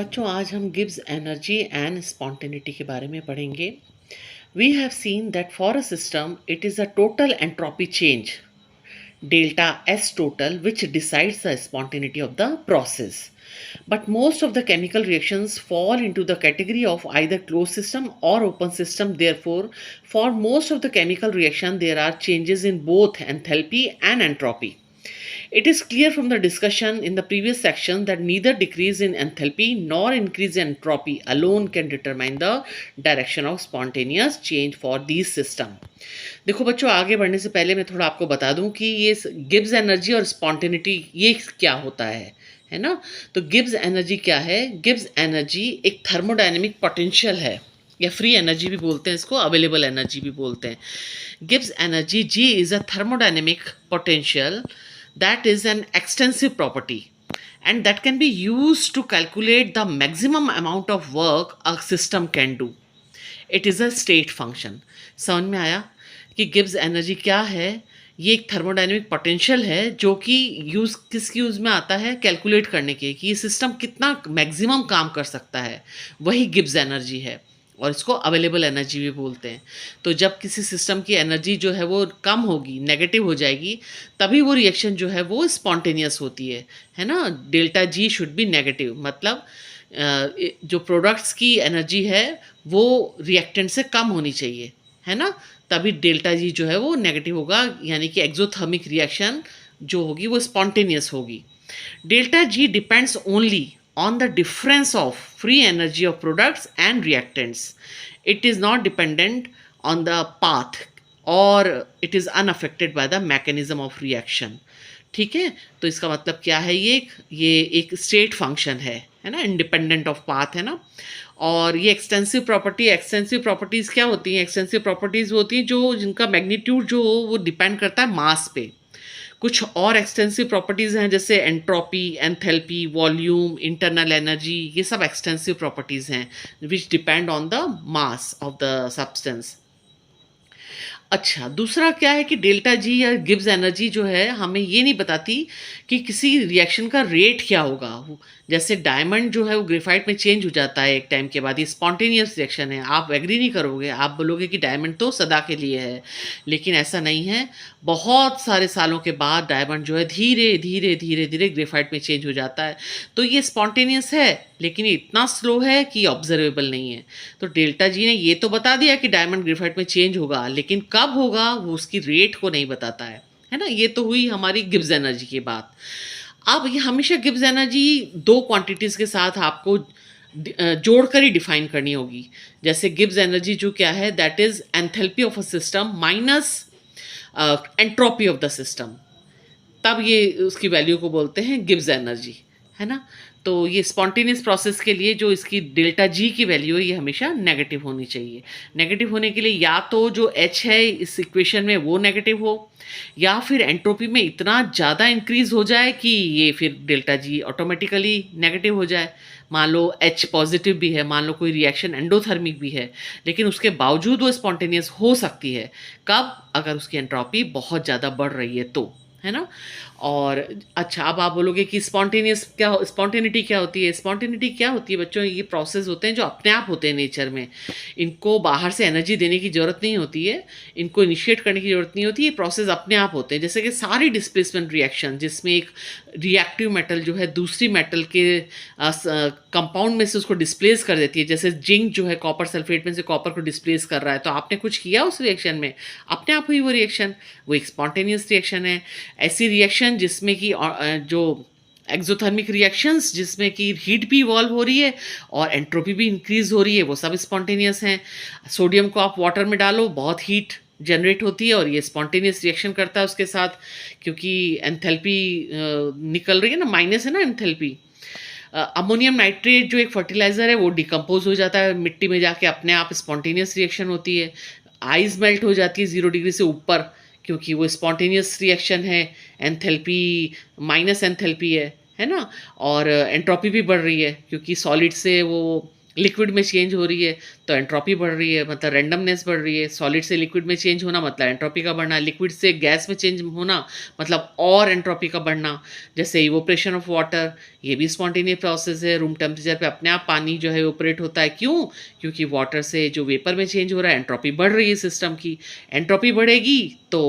बच्चों आज हम गिब्स एनर्जी एंड स्पॉन्टेनिटी के बारे में पढ़ेंगे। We have seen that for a system it is a total entropy change delta S total which decides the spontaneity of the process. But most of the chemical reactions fall into the category of either closed system or open system. Therefore, for most of the chemical reaction there are changes in both enthalpy and entropy. It is clear from the discussion in the previous section that neither decrease in enthalpy nor increase in entropy alone can determine the direction of spontaneous change for these system. देखो बच्चों, आगे बढ़ने से पहले मैं थोड़ा आपको बता दूं कि ये गिब्स एनर्जी और स्पॉन्टेनिटी ये क्या होता है ना। तो गिब्स एनर्जी क्या है? गिब्स एनर्जी एक थर्मोडायनेमिक पोटेंशियल है, या फ्री एनर्जी भी बोलते हैं इसको, अवेलेबल एनर्जी भी बोलते हैं। Gibbs energy G is a thermodynamic potential that is an extensive property and that can be used to calculate the maximum amount of work a system can do. It is a state function. समझ में आया कि Gibbs energy क्या है? ये एक thermodynamic potential है जो कि यूज़ किस यूज़ में आता है? कैलकुलेट करने के कि ये सिस्टम कितना मैक्सिमम काम कर सकता है, वही गिब्स एनर्जी है। और इसको अवेलेबल एनर्जी भी बोलते हैं। तो जब किसी सिस्टम की एनर्जी जो है वो कम होगी, नेगेटिव हो जाएगी, तभी वो रिएक्शन जो है वो स्पॉन्टेनियस होती है ना। Delta G should be negative, मतलब जो प्रोडक्ट्स की एनर्जी है वो रिएक्टेंट से कम होनी चाहिए, है ना। तभी डेल्टा जी जो है वो नेगेटिव होगा, यानी कि एक्सोथर्मिक रिएक्शन जो होगी वो स्पॉन्टेनियस होगी। Delta G depends only on the difference of free energy of products and reactants. It is not dependent on the path or it is unaffected by the mechanism of reaction. ठीक है, तो इसका मतलब क्या है? ये एक स्टेट फंक्शन है ना, इंडिपेंडेंट ऑफ पाथ, है ना। और ये एक्सटेंसिव प्रॉपर्टीज़ क्या होती हैं? एक्सटेंसिव प्रॉपर्टीज़ होती हैं जो जिनका मैग्नीट्यूड जो हो वो डिपेंड करता है मास पे। कुछ और एक्सटेंसिव प्रॉपर्टीज़ हैं जैसे entropy, enthalpy, volume, internal energy, ये सब एक्सटेंसिव प्रॉपर्टीज़ हैं विच depend on the mass of the substance. अच्छा, दूसरा क्या है कि डेल्टा जी या गिब्स एनर्जी जो है हमें ये नहीं बताती कि किसी रिएक्शन का रेट क्या होगा। जैसे डायमंड जो है वो ग्रेफाइट में चेंज हो जाता है एक टाइम के बाद, ये स्पॉन्टेनियस रिएक्शन है। आप एग्री नहीं करोगे, आप बोलोगे कि डायमंड तो सदा के लिए है, लेकिन ऐसा नहीं है। बहुत सारे सालों के बाद डायमंड जो है धीरे धीरे धीरे धीरे ग्रेफाइट में चेंज हो जाता है। तो ये स्पॉन्टेनियस है, लेकिन ये इतना स्लो है कि ऑब्जर्वेबल नहीं है। तो डेल्टा जी ने ये तो बता दिया कि डायमंड ग्रेफाइट में चेंज होगा, लेकिन कब होगा वो उसकी रेट को नहीं बताता है ना। ये तो हुई हमारी गिब्स एनर्जी की बात। अब ये हमेशा गिब्स एनर्जी दो क्वांटिटीज़ के साथ आपको जोड़कर ही डिफाइन करनी होगी। जैसे गिब्स एनर्जी जो क्या है, that is enthalpy of a system minus entropy of the system, तब ये उसकी वैल्यू को बोलते हैं गिब्स एनर्जी, है ना। तो ये स्पॉन्टेनियस प्रोसेस के लिए जो इसकी डेल्टा जी की वैल्यू है ये हमेशा नेगेटिव होनी चाहिए। नेगेटिव होने के लिए या तो जो एच है इस इक्वेशन में वो नेगेटिव हो, या फिर एंट्रोपी में इतना ज़्यादा इंक्रीज हो जाए कि ये फिर डेल्टा जी ऑटोमेटिकली नेगेटिव हो जाए। मान लो एच पॉजिटिव भी है, मान लो कोई रिएक्शन एंडोथर्मिक भी है, लेकिन उसके बावजूद वो स्पॉन्टेनियस हो सकती है। कब? अगर उसकी एंट्रोपी बहुत ज़्यादा बढ़ रही है तो, है ना। और अच्छा, अब आप बोलोगे कि स्पॉन्टेनिटी क्या होती है? स्पॉन्टेनिटी क्या होती है बच्चों? ये प्रोसेस होते हैं जो अपने आप होते हैं नेचर में। इनको बाहर से एनर्जी देने की ज़रूरत नहीं होती है, इनको इनिशिएट करने की ज़रूरत नहीं होती, ये प्रोसेस अपने आप होते हैं। जैसे कि सारी डिस्प्लेसमेंट रिएक्शन जिसमें एक रिएक्टिव मेटल जो है दूसरी मेटल के कंपाउंड में से उसको डिस्प्लेस कर देती है। जैसे जिंक जो है कॉपर सल्फेट में से कॉपर को डिस्प्लेस कर रहा है, तो आपने कुछ किया उस रिएक्शन में, अपने आप हुई वो रिएक्शन, वो एक स्पॉन्टेनियस रिएक्शन है। ऐसी रिएक्शन जिसमें कि जो एक्सोथर्मिक रिएक्शंस जिसमें कि हीट भी इवॉल्व हो रही है और एंट्रोपी भी इंक्रीज हो रही है, वो सब स्पॉन्टेनियस हैं। सोडियम को आप वाटर में डालो, बहुत हीट जनरेट होती है और ये स्पॉन्टेनियस रिएक्शन करता है उसके साथ, क्योंकि एंथैल्पी निकल रही है ना, माइनस है ना एंथैल्पी। अमोनियम नाइट्रेट जो एक फर्टिलाइज़र है वो डिकम्पोज हो जाता है मिट्टी में जाके, अपने आप स्पॉन्टेनियस रिएक्शन होती है। आइस मेल्ट हो जाती है 0 डिग्री से ऊपर, क्योंकि वो स्पॉन्टेनियस रिएक्शन है, एंथैल्पी माइनस एंथैल्पी है ना। और एंट्रोपी भी बढ़ रही है क्योंकि सॉलिड से वो लिक्विड में चेंज हो रही है तो एंट्रोपी बढ़ रही है, मतलब रैंडमनेस बढ़ रही है। सॉलिड से लिक्विड में चेंज होना मतलब एंट्रोपी का बढ़ना, लिक्विड से गैस में चेंज होना मतलब और एंट्रोपी का बढ़ना। जैसे इवोपरेशन ऑफ वाटर, ये भी स्पॉन्टेनियस प्रोसेस है। रूम टेम्परेचर पे अपने आप पानी जो है इवोपरेट होता है, क्यों? क्योंकि वाटर से जो वेपर में चेंज हो रहा है, एंट्रोपी बढ़ रही है सिस्टम की। एंट्रोपी बढ़ेगी तो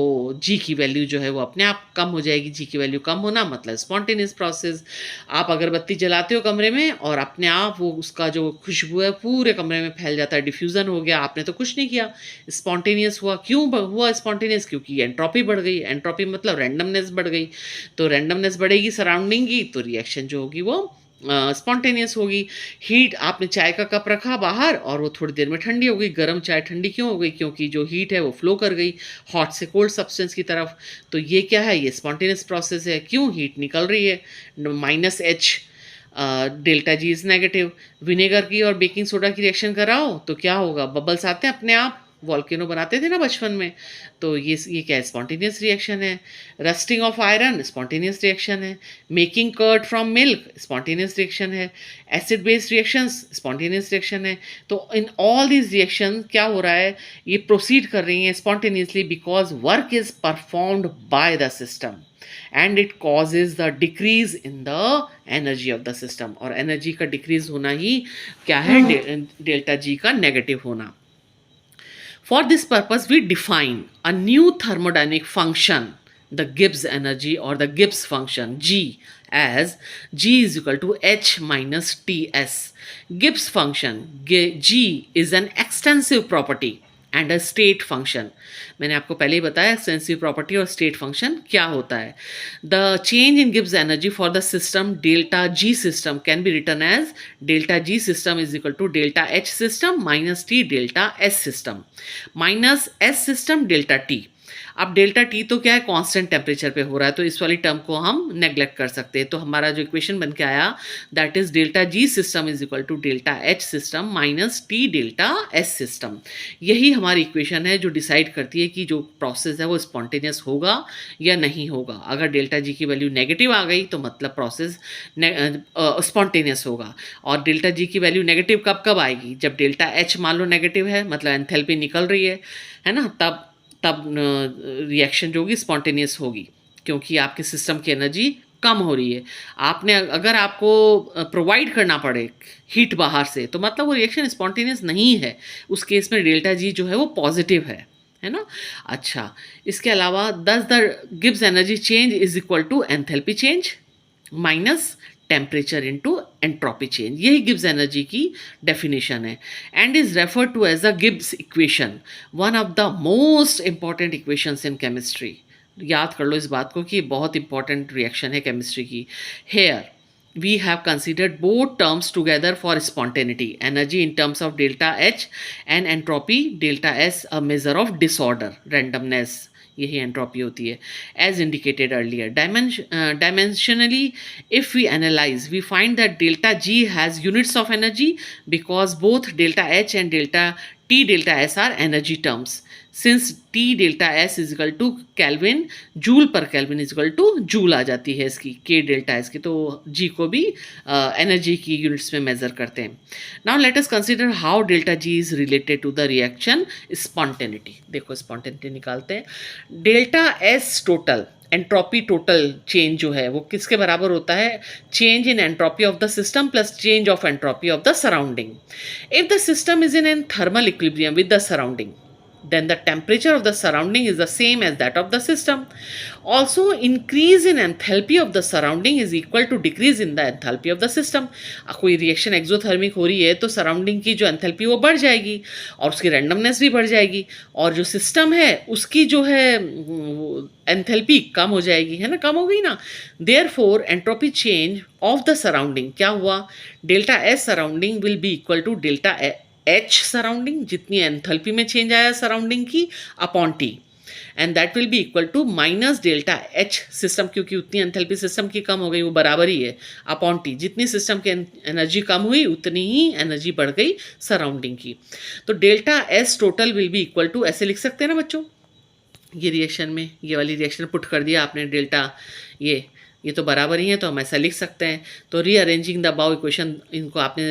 जी की वैल्यू जो है वो अपने आप कम हो जाएगी। जी की वैल्यू कम होना मतलब स्पॉन्टेनियस प्रोसेस। आप अगरबत्ती जलाते हो कमरे में और अपने आप वो उसका जो खुशबू है पूरे कमरे में फैल जाता है, डिफ्यूज़न हो गया, आपने तो कुछ नहीं किया, स्पॉन्टेनियस हुआ। क्यों हुआ स्पॉन्टेनियस? क्योंकि एंट्रोपी बढ़ गई। एंट्रोपी मतलब रैंडमनेस बढ़ गई। तो रैंडमनेस बढ़ेगी सराउंडिंग की, तो रिएक्शन जो होगी वो स्पॉन्टेनियस होगी। हीट, आपने चाय का कप रखा बाहर और वो थोड़ी देर में ठंडी हो गई। गर्म चाय ठंडी क्यों हो गई? क्योंकि जो हीट है वो फ्लो कर गई हॉट से कोल्ड सब्सटेंस की तरफ। तो ये क्या है? ये स्पॉन्टेनियस प्रोसेस है। क्यों? हीट निकल रही है। -H, delta G is negative. Vinegar की और बेकिंग सोडा की रिएक्शन कराओ तो क्या होगा? बबल्स आते हैं अपने आप, वॉल्केनो बनाते थे ना बचपन में। तो ये क्या है? स्पॉन्टेनियस रिएक्शन है। Rusting of iron spontaneous reaction है। Making curd from milk spontaneous reaction है। Acid based reactions spontaneous reaction है। तो इन ऑल दीज रिएक्शन क्या हो रहा है? ये प्रोसीड कर रही हैं spontaneously because work is performed by the system and it causes the decrease in the energy of the system। और एनर्जी का डिक्रीज होना ही क्या है? डेल्टा जी का नेगेटिव होना। For this purpose, we define a new thermodynamic function, the Gibbs energy or the Gibbs function G, as G is equal to H minus Ts. Gibbs function G is an extensive property and a state function। मैंने आपको पहले ही बताया extensive property और state function क्या होता है। The change in Gibbs energy for the system delta G system can be written as delta G system is equal to delta H system minus T delta S system, minus S system delta T. अब delta T तो क्या है? Constant temperature पे हो रहा है, तो इस वाली टर्म को हम नेग्लेक्ट कर सकते हैं। तो हमारा जो इक्वेशन बन के आया that is delta G system is equal to delta H system minus T delta S system. यही हमारी इक्वेशन है जो डिसाइड करती है कि जो प्रोसेस है वो स्पॉन्टेनियस होगा या नहीं होगा। अगर डेल्टा जी की वैल्यू नेगेटिव आ गई तो मतलब प्रोसेस स्पॉन्टेनियस होगा। और डेल्टा जी की वैल्यू नेगेटिव कब कब आएगी? जब डेल्टा एच मान लो नेगेटिव है, मतलब एंथैल्पी निकल रही है ना, तब रिएक्शन जो होगी स्पॉन्टेनियस होगी, क्योंकि आपके सिस्टम की एनर्जी कम हो रही है। आपने अगर आपको प्रोवाइड करना पड़े हीट बाहर से तो मतलब वो रिएक्शन स्पॉन्टेनियस नहीं है। उस केस में डेल्टा जी जो है वो पॉजिटिव है ना। अच्छा, इसके अलावा thus the Gibbs energy change is equal to enthalpy change minus temperature into entropy change. यही गिब्स एनर्जी की डेफिनेशन है and is refer to as a Gibbs equation, one of the most important equations in chemistry. याद कर लो इस बात को कि बहुत इंपॉर्टेंट रिएक्शन है केमिस्ट्री की। Here we have considered both terms together for spontaneity, energy in terms of delta H and entropy delta S, a measure of disorder, randomness। यही एंट्रोपी होती है as indicated earlier. Dimensionally if we analyse we find that delta G has units of energy because both delta H and delta T delta S are energy terms. Since T delta S is equal to kelvin, joule per kelvin is equal to joule आ जाती है इसकी, के delta S की, तो जी को भी energy की यूनिट्स में मेजर करते हैं। Now let us consider how delta G is related to the reaction spontaneity. देखो स्पॉन्टेनिटी निकालते हैं। Delta S total entropy total change जो है वो किसके बराबर होता है? Change in entropy of the system plus change of entropy of the surrounding. If the system is in an thermal equilibrium with the surrounding, then the temperature of the surrounding is the same as that of the system. Also, increase in enthalpy of the surrounding is equal to decrease in the enthalpy of the system। कोई reaction exothermic हो रही है तो surrounding की जो enthalpy वो बढ़ जाएगी और उसकी रैंडमनेस भी बढ़ जाएगी, और जो सिस्टम है उसकी जो है एंथैल्पी कम हो जाएगी, है ना, कम हो गई ना। Therefore entropy change of the surrounding क्या हुआ? Delta S surrounding will be equal to delta H surrounding, जितनी एंथैल्पी में चेंज आया सराउंडिंग की, upon T, and that will be equal to minus delta H system, क्योंकि उतनी enthalpy system की कम हो गई, वो बराबर ही है, अपॉन टी। जितनी सिस्टम की एनर्जी कम हुई उतनी ही एनर्जी बढ़ गई सराउंडिंग की। तो delta S total will be equal to, ऐसे लिख सकते हैं ना बच्चों, ये रिएक्शन में ये वाली रिएक्शन पुट कर दिया आपने, डेल्टा ये तो बराबर ही है तो हम ऐसा लिख सकते हैं। तो रीअरेंजिंग द अबाव इक्वेशन, इनको आपने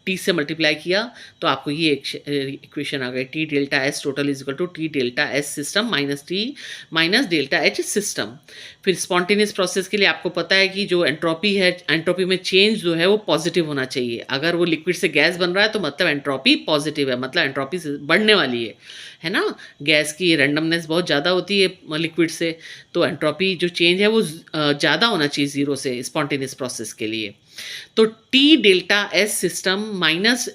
टी से मल्टीप्लाई किया तो आपको ये इक्वेशन आ गई, T delta S total is equal to T delta S system minus T minus delta H system. फिर स्पॉन्टेनियस प्रोसेस के लिए आपको पता है कि जो एंट्रोपी है, एंट्रोपी में चेंज जो है वो पॉजिटिव होना चाहिए। अगर वो लिक्विड से गैस बन रहा है तो मतलब एंट्रोपी पॉजिटिव है, मतलब एंट्रोपी बढ़ने वाली है ना। गैस की रैंडमनेस बहुत ज़्यादा होती है लिक्विड से, तो एंट्रोपी जो चेंज है वो ज़्यादा होना चाहिए ज़ीरो से स्पॉन्टेनियस प्रोसेस के लिए। तो T delta S system minus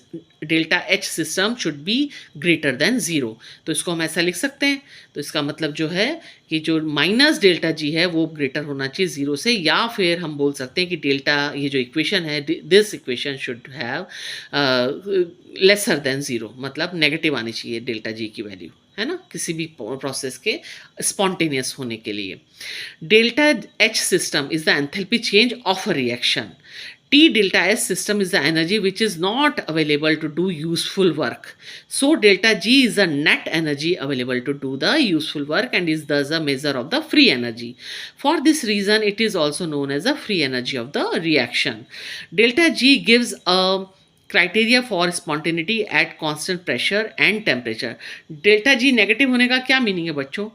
delta H system should be greater than zero. तो इसको हम ऐसा लिख सकते हैं। तो इसका मतलब जो है कि जो माइनस डेल्टा जी है वो ग्रेटर होना चाहिए ज़ीरो से, या फिर हम बोल सकते हैं कि डेल्टा, ये जो इक्वेशन है, this equation should have lesser than zero, मतलब नेगेटिव आनी चाहिए डेल्टा जी की वैल्यू, है ना, किसी भी प्रोसेस के स्पॉन्टेनियस होने के लिए। Delta H system is the enthalpy change of a reaction. T delta S system is the energy which is not available to do useful work. So delta G is the net energy available to do the useful work and is thus a measure of the free energy. For this reason, it is also known as the free energy of the reaction. Delta G gives a criteria for spontaneity at constant pressure and temperature. Delta G negative होने का क्या meaning है बच्चों,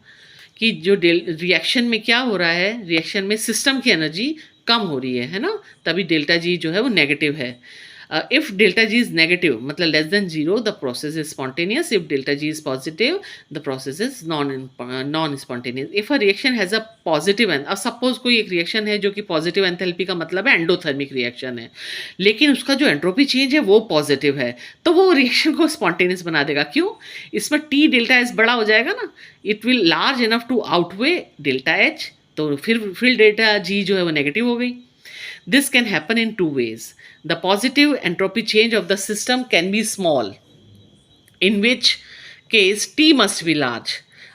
कि जो reaction में क्या हो रहा है, रिएक्शन में सिस्टम की एनर्जी कम हो रही है ना, तभी डेल्टा जी जो है वो नेगेटिव है। If delta G is negative मतलब less than zero, the process is spontaneous. If delta G is positive, the process is non spontaneous. If a reaction has a positive, अब suppose कोई एक reaction है जो कि positive enthalpy का मतलब है एंडोथर्मिक रिएक्शन है, लेकिन उसका जो एंट्रोपी चेंज है वो पॉजिटिव है, तो वो रिएक्शन को स्पॉन्टेनियस बना देगा। क्यों? इसमें टी डेल्टा एस बड़ा हो जाएगा ना, it will large enough to outweigh delta H, तो फिर डेल्टा जी जो है वो नेगेटिव हो गई। This can happen in two ways. The positive entropy change of the system can be small, in which case T must be large.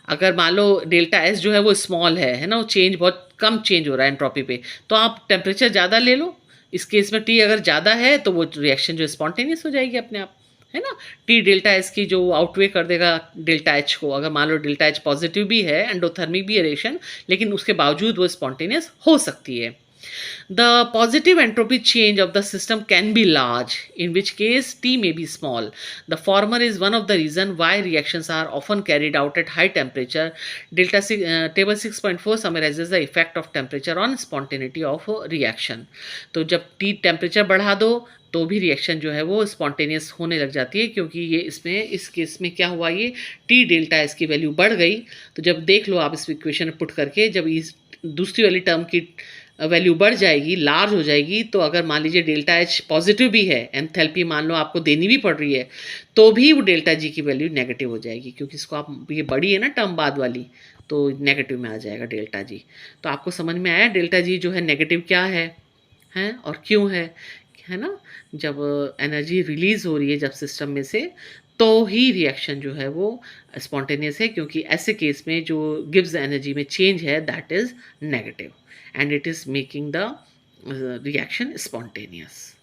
अगर मान लो delta S जो है वो स्मॉल है ना, वो चेंज बहुत कम चेंज हो रहा है एंट्रोपी पे, तो आप टेम्परेचर ज़्यादा ले लो। इस केस में टी अगर ज़्यादा है तो वो रिएक्शन जो स्पॉन्टेनियस हो जाएगी अपने आप, है ना। टी डेल्टा एस की जो आउटवे कर देगा डेल्टा एच को। अगर मान लो डेल्टा एच पॉजिटिव भी है, एंडोथर्मिक भी है रिएक्शन, लेकिन उसके बावजूद वो स्पॉन्टेनियस हो सकती है। The positive entropy change of the system can be large, in which case T may be small. The former is one of the reasons why reactions are often carried out at high temperature. Table 6.4 summarizes the effect of temperature on spontaneity of reaction. तो जब T temperature बढ़ा दो तो भी reaction जो है वो spontaneous होने लग जाती है, क्योंकि ये इस केस में क्या हुआ, ये टी डेल्टा एस की वैल्यू बढ़ गई। तो जब देख लो आप इस इक्वेशन पुट करके, जब इस दूसरी वाली टर्म की वैल्यू बढ़ जाएगी, लार्ज हो जाएगी, तो अगर मान लीजिए डेल्टा एच पॉजिटिव भी है, एंथैल्पी मान लो आपको देनी भी पड़ रही है, तो भी वो डेल्टा जी की वैल्यू नेगेटिव हो जाएगी, क्योंकि इसको आप, ये बड़ी है ना टर्म बाद वाली, तो नेगेटिव में आ जाएगा डेल्टा जी। तो आपको समझ में आया डेल्टा जी जो है नेगेटिव क्या है और क्यों है ना। जब एनर्जी रिलीज़ हो रही है जब सिस्टम में से, तो ही रिएक्शन जो है वो स्पॉन्टेनियस है, क्योंकि ऐसे केस में जो गिव्स एनर्जी में चेंज है that is negative and it is making the reaction spontaneous.